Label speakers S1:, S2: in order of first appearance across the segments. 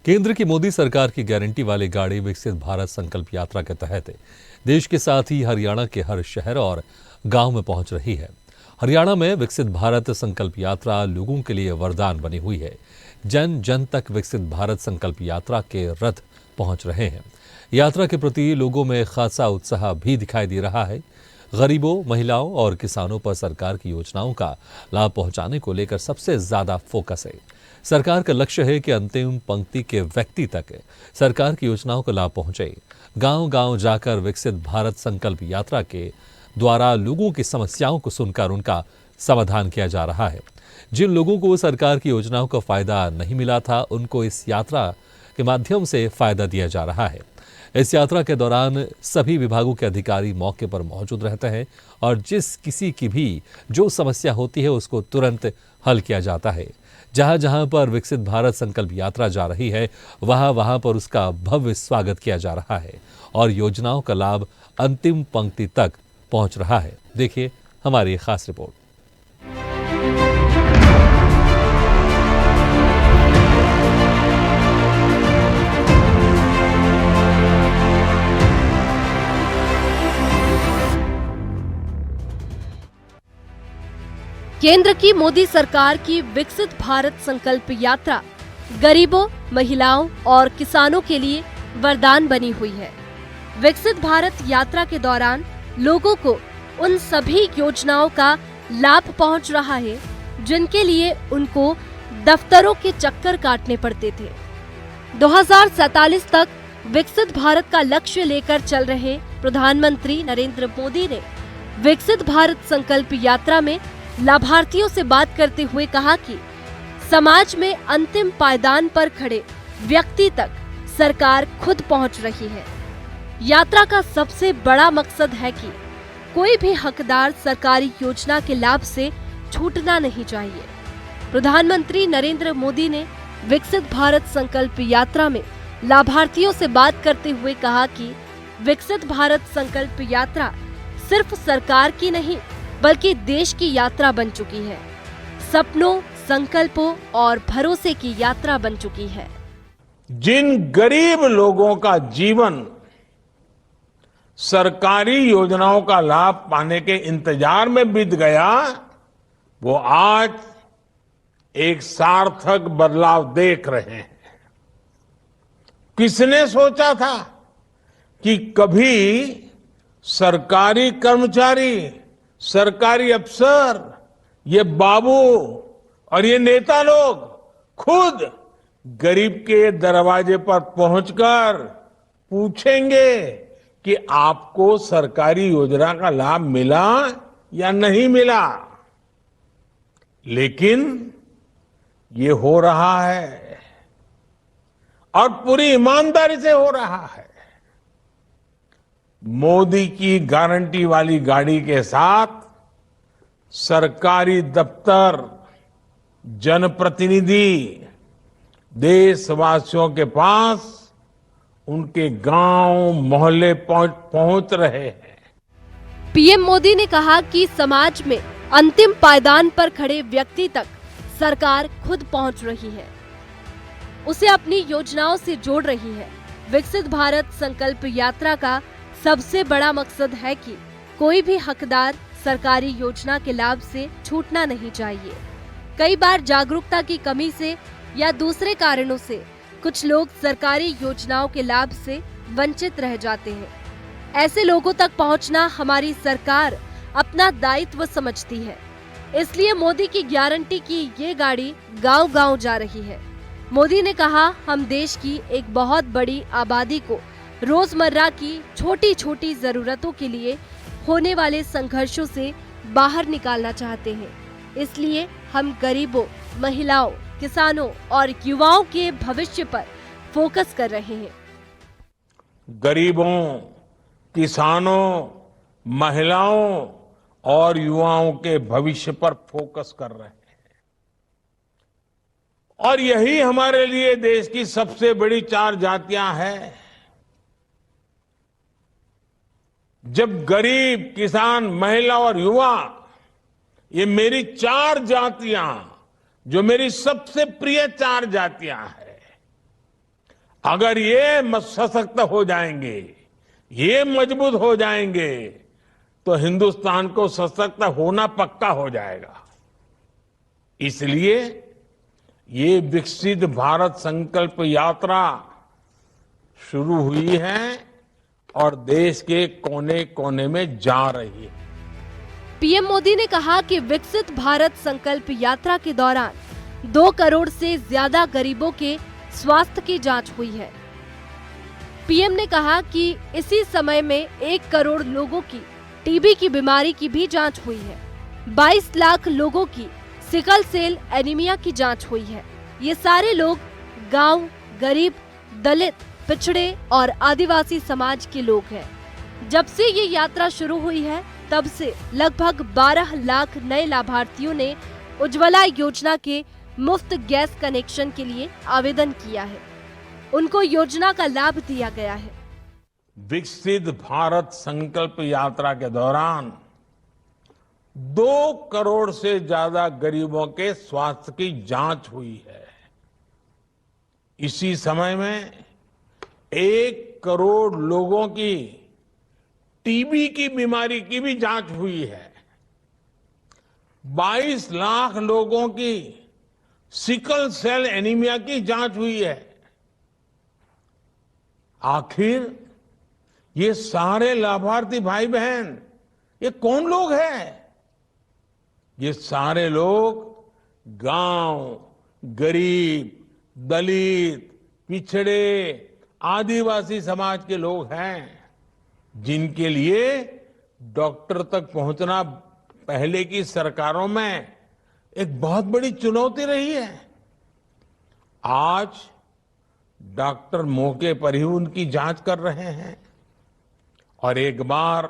S1: केंद्र की मोदी सरकार की गारंटी वाली गाड़ी विकसित भारत संकल्प यात्रा के तहत देश के साथ ही हरियाणा के हर शहर और गांव में पहुंच रही है। हरियाणा में विकसित भारत संकल्प यात्रा लोगों के लिए वरदान बनी हुई है। जन जन तक विकसित भारत संकल्प यात्रा के रथ पहुंच रहे हैं। यात्रा के प्रति लोगों में खासा उत्साह भी दिखाई दे रहा है। गरीबों, महिलाओं और किसानों पर सरकार की योजनाओं का लाभ पहुंचाने को लेकर सबसे ज्यादा फोकस है। सरकार का लक्ष्य है कि अंतिम पंक्ति के व्यक्ति तक सरकार की योजनाओं का लाभ पहुंचे। गांव-गांव जाकर विकसित भारत संकल्प यात्रा के द्वारा लोगों की समस्याओं को सुनकर उनका समाधान किया जा रहा है। जिन लोगों को सरकार की योजनाओं का फायदा नहीं मिला था, उनको इस यात्रा के माध्यम से फायदा दिया जा रहा है। इस यात्रा के दौरान सभी विभागों के अधिकारी मौके पर मौजूद रहते हैं और जिस किसी की भी जो समस्या होती है उसको तुरंत हल किया जाता है। जहां जहां पर विकसित भारत संकल्प यात्रा जा रही है, वहां वहां पर उसका भव्य स्वागत किया जा रहा है और योजनाओं का लाभ अंतिम पंक्ति तक पहुंच रहा है। देखिए हमारी खास रिपोर्ट।
S2: केंद्र की मोदी सरकार की विकसित भारत संकल्प यात्रा गरीबों, महिलाओं और किसानों के लिए वरदान बनी हुई है। विकसित भारत यात्रा के दौरान लोगों को उन सभी योजनाओं का लाभ पहुंच रहा है जिनके लिए उनको दफ्तरों के चक्कर काटने पड़ते थे। 2047 तक विकसित भारत का लक्ष्य लेकर चल रहे प्रधानमंत्री नरेंद्र मोदी ने विकसित भारत संकल्प यात्रा में लाभार्थियों से बात करते हुए कहा कि समाज में अंतिम पायदान पर खड़े व्यक्ति तक सरकार खुद पहुंच रही है। यात्रा का सबसे बड़ा मकसद है कि कोई भी हकदार सरकारी योजना के लाभ से छूटना नहीं चाहिए। प्रधानमंत्री नरेंद्र मोदी ने विकसित भारत संकल्प यात्रा में लाभार्थियों से बात करते हुए कहा कि विकसित भारत संकल्प यात्रा सिर्फ सरकार की नहीं बल्कि देश की यात्रा बन चुकी है। सपनों, संकल्पों और भरोसे की यात्रा बन चुकी है।
S3: जिन गरीब लोगों का जीवन सरकारी योजनाओं का लाभ पाने के इंतजार में बीत गया, वो आज एक सार्थक बदलाव देख रहे हैं। किसने सोचा था कि कभी सरकारी कर्मचारी, सरकारी अफसर, ये बाबू और ये नेता लोग खुद गरीब के दरवाजे पर पहुंचकर पूछेंगे कि आपको सरकारी योजना का लाभ मिला या नहीं मिला। लेकिन ये हो रहा है और पूरी ईमानदारी से हो रहा है। मोदी की गारंटी वाली गाड़ी के साथ सरकारी दफ्तर, जनप्रतिनिधि देशवासियों के पास उनके गांव, मोहल्ले पहुंच रहे हैं।
S2: पीएम मोदी ने कहा कि समाज में अंतिम पायदान पर खड़े व्यक्ति तक सरकार खुद पहुंच रही है, उसे अपनी योजनाओं से जोड़ रही है। विकसित भारत संकल्प यात्रा का सबसे बड़ा मकसद है कि कोई भी हकदार सरकारी योजना के लाभ से छूटना नहीं चाहिए। कई बार जागरूकता की कमी से या दूसरे कारणों से कुछ लोग सरकारी योजनाओं के लाभ से वंचित रह जाते हैं। ऐसे लोगों तक पहुंचना हमारी सरकार अपना दायित्व समझती है। इसलिए मोदी की गारंटी की ये गाड़ी गांव-गांव जा रही है। मोदी ने कहा, हम देश की एक बहुत बड़ी आबादी को रोजमर्रा की छोटी छोटी जरूरतों के लिए होने वाले संघर्षों से बाहर निकालना चाहते हैं। इसलिए हम गरीबों, महिलाओं, किसानों और युवाओं के भविष्य पर फोकस कर रहे हैं।
S3: गरीबों, किसानों, महिलाओं और युवाओं के भविष्य पर फोकस कर रहे हैं और यही हमारे लिए देश की सबसे बड़ी 4 जातियां हैं। जब गरीब, किसान, महिला और युवा, ये मेरी 4 जातियां, जो मेरी सबसे प्रिय 4 जातियां हैं, अगर ये सशक्त हो जाएंगे, ये मजबूत हो जाएंगे, तो हिंदुस्तान को सशक्त होना पक्का हो जाएगा। इसलिए ये विकसित भारत संकल्प यात्रा शुरू हुई है और देश के कोने कोने में जा रही है।
S2: पीएम मोदी ने कहा कि विकसित भारत संकल्प यात्रा के दौरान 2 करोड़ से ज्यादा गरीबों के स्वास्थ्य की जांच हुई है। पीएम ने कहा कि इसी समय में 1 करोड़ लोगों की टीबी की बीमारी की भी जांच हुई है। 22 लाख लोगों की सिकल सेल एनीमिया की जांच हुई है। ये सारे लोग गांव, गरीब, दलित, पिछड़े और आदिवासी समाज के लोग हैं। जब से ये यात्रा शुरू हुई है, तब से लगभग 12 लाख नए लाभार्थियों ने उज्ज्वला योजना के मुफ्त गैस कनेक्शन के लिए आवेदन किया है। उनको योजना का लाभ दिया गया है।
S3: विकसित भारत संकल्प यात्रा के दौरान 2 करोड़ से ज्यादा गरीबों के स्वास्थ्य की जांच हुई है। इसी समय में 1 करोड़ लोगों की टीबी की बीमारी की भी जांच हुई है। 22 लाख लोगों की सिकल सेल एनीमिया की जांच हुई है। आखिर ये सारे लाभार्थी भाई बहन ये कौन लोग हैं? ये सारे लोग गांव, गरीब, दलित, पिछड़े, आदिवासी समाज के लोग हैं, जिनके लिए डॉक्टर तक पहुंचना पहले की सरकारों में एक बहुत बड़ी चुनौती रही है। आज डॉक्टर मौके पर ही उनकी जांच कर रहे हैं और एक बार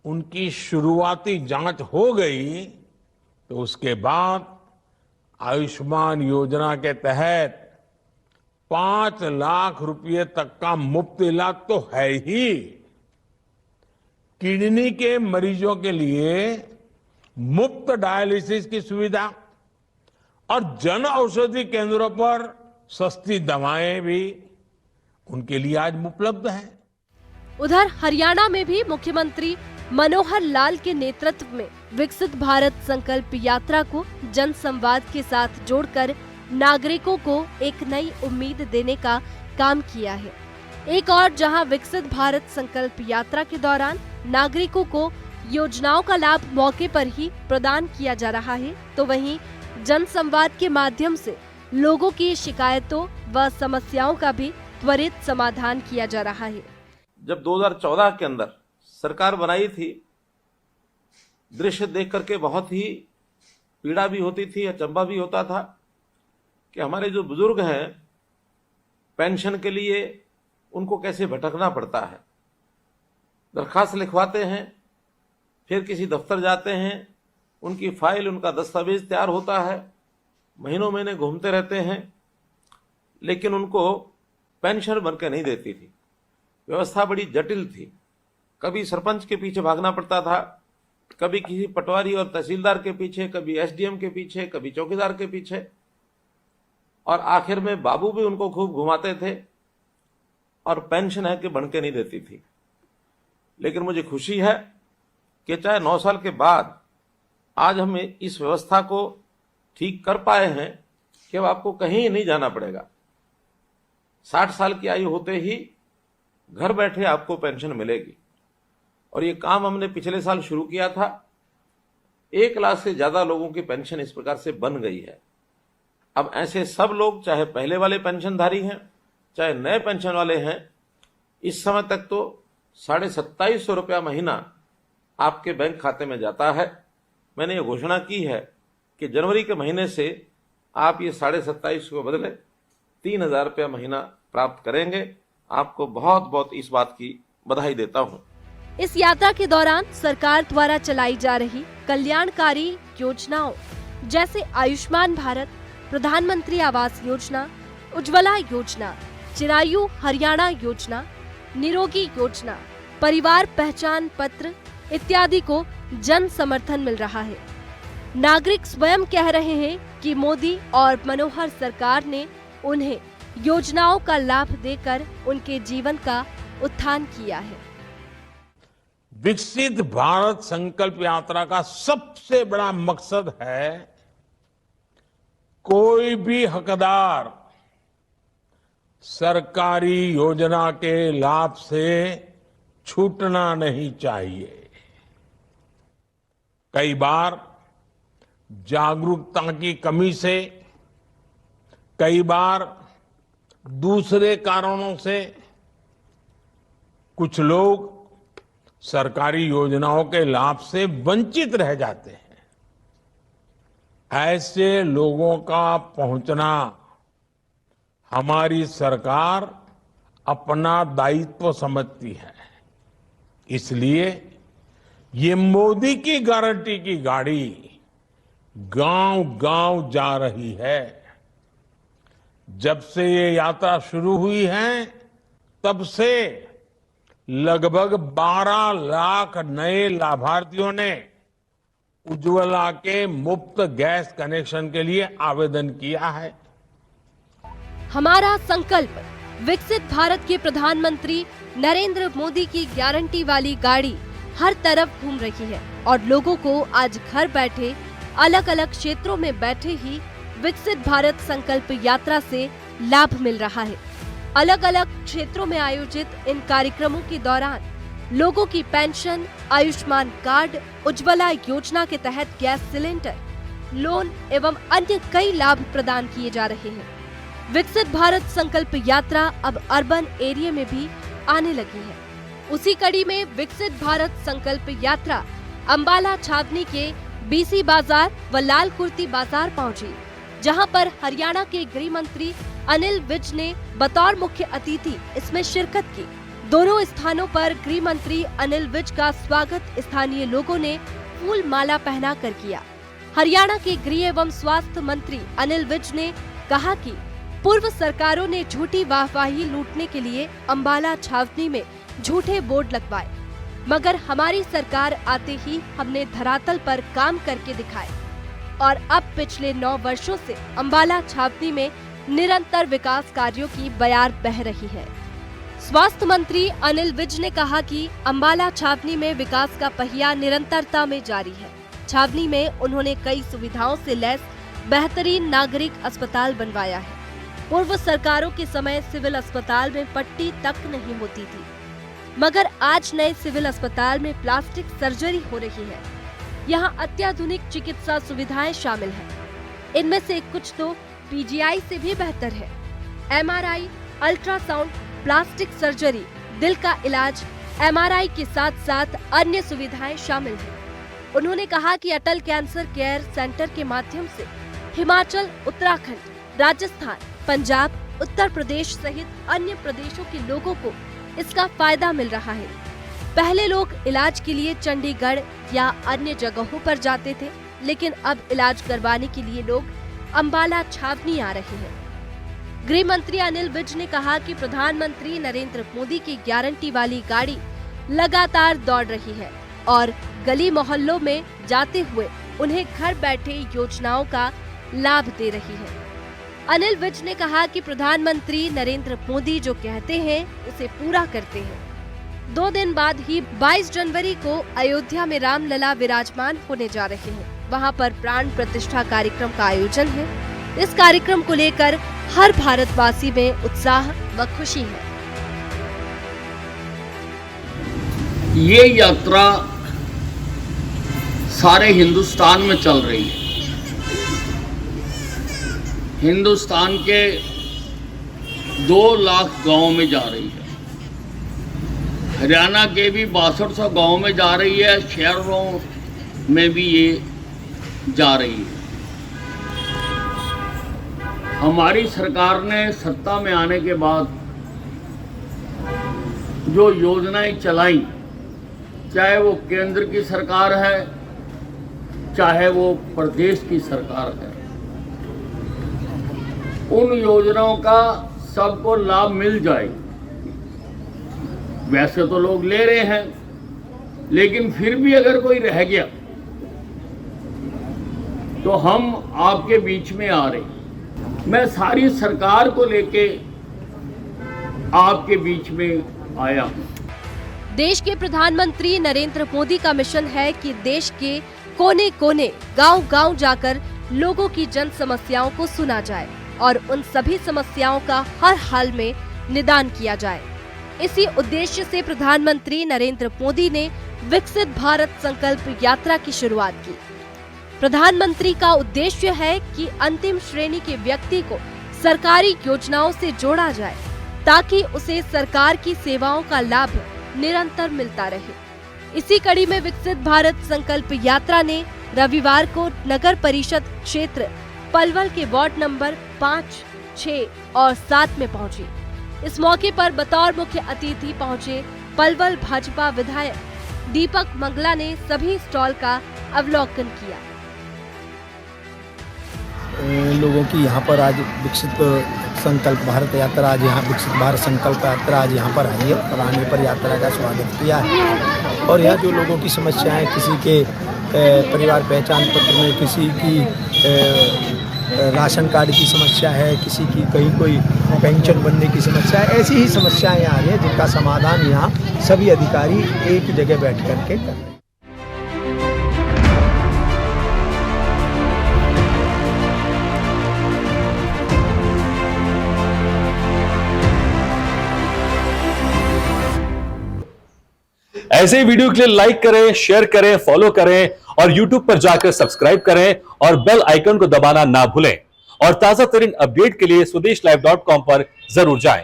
S3: उनकी शुरुआती जांच हो गई तो उसके बाद आयुष्मान योजना के तहत 5 लाख रुपए तक का मुफ्त इलाज तो है ही। किडनी के मरीजों के लिए मुफ्त डायलिसिस की सुविधा और जन औषधि केंद्रों पर सस्ती दवाएं भी उनके लिए आज उपलब्ध हैं।
S2: उधर हरियाणा में भी मुख्यमंत्री मनोहर लाल के नेतृत्व में विकसित भारत संकल्प यात्रा को जन संवाद के साथ जोड़कर नागरिकों को एक नई उम्मीद देने का काम किया है। एक और जहां विकसित भारत संकल्प यात्रा के दौरान नागरिकों को योजनाओं का लाभ मौके पर ही प्रदान किया जा रहा है, तो वहीं जन संवाद के माध्यम से लोगों की शिकायतों व समस्याओं का भी त्वरित समाधान किया जा रहा है।
S4: जब 2014 के अंदर सरकार बनाई थी, दृश्य देख करके बहुत ही पीड़ा भी होती थी, अचंभा भी होता था कि हमारे जो बुजुर्ग हैं पेंशन के लिए उनको कैसे भटकना पड़ता है। दरखास्त लिखवाते हैं, फिर किसी दफ्तर जाते हैं, उनकी फाइल, उनका दस्तावेज तैयार होता है, महीनों महीने घूमते रहते हैं, लेकिन उनको पेंशन बनकर नहीं देती थी। व्यवस्था बड़ी जटिल थी। कभी सरपंच के पीछे भागना पड़ता था, कभी किसी पटवारी और तहसीलदार के पीछे, कभी एसडीएम के पीछे, कभी चौकीदार के पीछे, और आखिर में बाबू भी उनको खूब घुमाते थे और पेंशन है कि बन के नहीं देती थी। लेकिन मुझे खुशी है कि चाहे 9 साल के बाद आज हम इस व्यवस्था को ठीक कर पाए हैं कि अब आपको कहीं नहीं जाना पड़ेगा। 60 साल की आयु होते ही घर बैठे आपको पेंशन मिलेगी। और ये काम हमने पिछले साल शुरू किया था। 1 लाख से ज्यादा लोगों की पेंशन इस प्रकार से बन गई है। अब ऐसे सब लोग, चाहे पहले वाले पेंशनधारी हैं, चाहे नए पेंशन वाले हैं, इस समय तक तो 2750 रुपया महीना आपके बैंक खाते में जाता है। मैंने ये घोषणा की है कि जनवरी के महीने से आप ये 2750 को बदले 3000 रुपया महीना प्राप्त करेंगे। आपको बहुत बहुत इस बात की बधाई देता हूँ।
S2: इस यात्रा के दौरान सरकार द्वारा चलाई जा रही कल्याणकारी योजनाओं जैसे आयुष्मान भारत, प्रधानमंत्री आवास योजना, उज्ज्वला योजना, चिरायु हरियाणा योजना, निरोगी योजना, परिवार पहचान पत्र इत्यादि को जन समर्थन मिल रहा है। नागरिक स्वयं कह रहे हैं कि मोदी और मनोहर सरकार ने उन्हें योजनाओं का लाभ देकर उनके जीवन का उत्थान किया है।
S3: विकसित भारत संकल्प यात्रा का सबसे बड़ा मकसद है कोई भी हकदार सरकारी योजना के लाभ से छूटना नहीं चाहिए। कई बार जागरूकता की कमी से, कई बार दूसरे कारणों से कुछ लोग सरकारी योजनाओं के लाभ से वंचित रह जाते हैं। ऐसे लोगों का पहुंचना हमारी सरकार अपना दायित्व समझती है। इसलिए ये मोदी की गारंटी की गाड़ी गांव-गांव जा रही है। जब से ये यात्रा शुरू हुई है, तब से लगभग 12 लाख नए लाभार्थियों ने उज्ज्वला के मुफ्त गैस कनेक्शन के लिए आवेदन किया है।
S2: हमारा संकल्प विकसित भारत के प्रधानमंत्री नरेंद्र मोदी की गारंटी वाली गाड़ी हर तरफ घूम रही है और लोगों को आज घर बैठे अलग अलग क्षेत्रों में बैठे ही विकसित भारत संकल्प यात्रा से लाभ मिल रहा है। अलग अलग क्षेत्रों में आयोजित इन कार्यक्रमों के दौरान लोगों की पेंशन, आयुष्मान कार्ड, उज्ज्वला योजना के तहत गैस सिलेंडर, लोन एवं अन्य कई लाभ प्रदान किए जा रहे हैं। विकसित भारत संकल्प यात्रा अब अर्बन एरिया में भी आने लगी है। उसी कड़ी में विकसित भारत संकल्प यात्रा अंबाला छावनी के बीसी बाजार व लाल कुर्ती बाजार पहुंची, जहां पर हरियाणा के गृह मंत्री अनिल विज ने बतौर मुख्य अतिथि इसमें शिरकत की। दोनों स्थानों पर गृह मंत्री अनिल विज का स्वागत स्थानीय लोगों ने फूल माला पहनाकर किया। हरियाणा के गृह एवं स्वास्थ्य मंत्री अनिल विज ने कहा कि पूर्व सरकारों ने झूठी वाहवाही लूटने के लिए अंबाला छावनी में झूठे बोर्ड लगवाए, मगर हमारी सरकार आते ही हमने धरातल पर काम करके दिखाए और अब पिछले 9 वर्षों से अंबाला छावनी में निरंतर विकास कार्यों की बयार बह रही है। स्वास्थ्य मंत्री अनिल विज ने कहा कि अंबाला छावनी में विकास का पहिया निरंतरता में जारी है। छावनी में उन्होंने कई सुविधाओं से लैस बेहतरीन नागरिक अस्पताल बनवाया है। पूर्व सरकारों के समय सिविल अस्पताल में पट्टी तक नहीं होती थी, मगर आज नए सिविल अस्पताल में प्लास्टिक सर्जरी हो रही है। यहाँ अत्याधुनिक चिकित्सा सुविधाएं शामिल हैं। इनमें से कुछ तो पीजीआई से भी बेहतर है। एमआरआई, अल्ट्रासाउंड, प्लास्टिक सर्जरी, दिल का इलाज, एमआरआई के साथ साथ अन्य सुविधाएं शामिल हैं। उन्होंने कहा कि अटल कैंसर केयर सेंटर के माध्यम से हिमाचल, उत्तराखंड, राजस्थान, पंजाब, उत्तर प्रदेश सहित अन्य प्रदेशों के लोगों को इसका फायदा मिल रहा है। पहले लोग इलाज के लिए चंडीगढ़ या अन्य जगहों पर जाते थे, लेकिन अब इलाज करवाने के लिए लोग अंबाला छावनी आ रहे हैं। गृह मंत्री अनिल विज ने कहा कि प्रधानमंत्री नरेंद्र मोदी की गारंटी वाली गाड़ी लगातार दौड़ रही है और गली मोहल्लों में जाते हुए उन्हें घर बैठे योजनाओं का लाभ दे रही है। अनिल विज ने कहा कि प्रधानमंत्री नरेंद्र मोदी जो कहते हैं उसे पूरा करते हैं। 2 दिन बाद ही 22 जनवरी को अयोध्या में रामलला विराजमान होने जा रहे हैं। वहां पर प्राण प्रतिष्ठा कार्यक्रम का आयोजन है। इस कार्यक्रम को लेकर हर भारतवासी में उत्साह व खुशी है।
S5: ये यात्रा सारे हिंदुस्तान में चल रही है। हिंदुस्तान के 2 लाख गांवों में जा रही है। हरियाणा के भी 6200 गांवों में जा रही है, शहरों में भी ये जा रही है। हमारी सरकार ने सत्ता में आने के बाद जो योजनाएं चलाई, चाहे वो केंद्र की सरकार है, चाहे वो प्रदेश की सरकार है, उन योजनाओं का सबको लाभ मिल जाए। वैसे तो लोग ले रहे हैं, लेकिन फिर भी अगर कोई रह गया तो हम आपके बीच में आ रहे हैं। मैं सारी सरकार को लेके आपके बीच में आया हूँ।
S2: देश के प्रधानमंत्री नरेंद्र मोदी का मिशन है कि देश के कोने कोने, गांव-गांव जाकर लोगों की जन समस्याओं को सुना जाए और उन सभी समस्याओं का हर हाल में निदान किया जाए। इसी उद्देश्य से प्रधानमंत्री नरेंद्र मोदी ने विकसित भारत संकल्प यात्रा की शुरुआत की। प्रधानमंत्री का उद्देश्य है कि अंतिम श्रेणी के व्यक्ति को सरकारी योजनाओं से जोड़ा जाए ताकि उसे सरकार की सेवाओं का लाभ निरंतर मिलता रहे। इसी कड़ी में विकसित भारत संकल्प यात्रा ने रविवार को नगर परिषद क्षेत्र पलवल के वार्ड नंबर 5, 6 और 7 में पहुंची। इस मौके पर बतौर मुख्य अतिथि पहुंचे पलवल भाजपा विधायक दीपक मंगला ने सभी स्टॉल का अवलोकन किया।
S6: लोगों की यहाँ पर आज विकसित संकल्प भारत यात्रा, आज यहाँ विकसित भारत संकल्प यात्रा आज यहाँ पर आई है और आने पर यात्रा का स्वागत किया है। और यहाँ जो लोगों की समस्याएं, किसी के परिवार पहचान पत्र में, किसी की राशन कार्ड की समस्या है, किसी की कहीं कोई पेंशन बनने की समस्या है, ऐसी ही समस्याएं आ रही हैं जिनका समाधान यहाँ सभी अधिकारी एक ही जगह बैठ करके कर रहे हैं।
S1: ऐसे ही वीडियो के लिए लाइक करें, शेयर करें, फॉलो करें और YouTube पर जाकर सब्सक्राइब करें और बेल आइकन को दबाना ना भूलें। और ताजा तरीन अपडेट के लिए स्वदेशलाइव.com पर जरूर जाएं।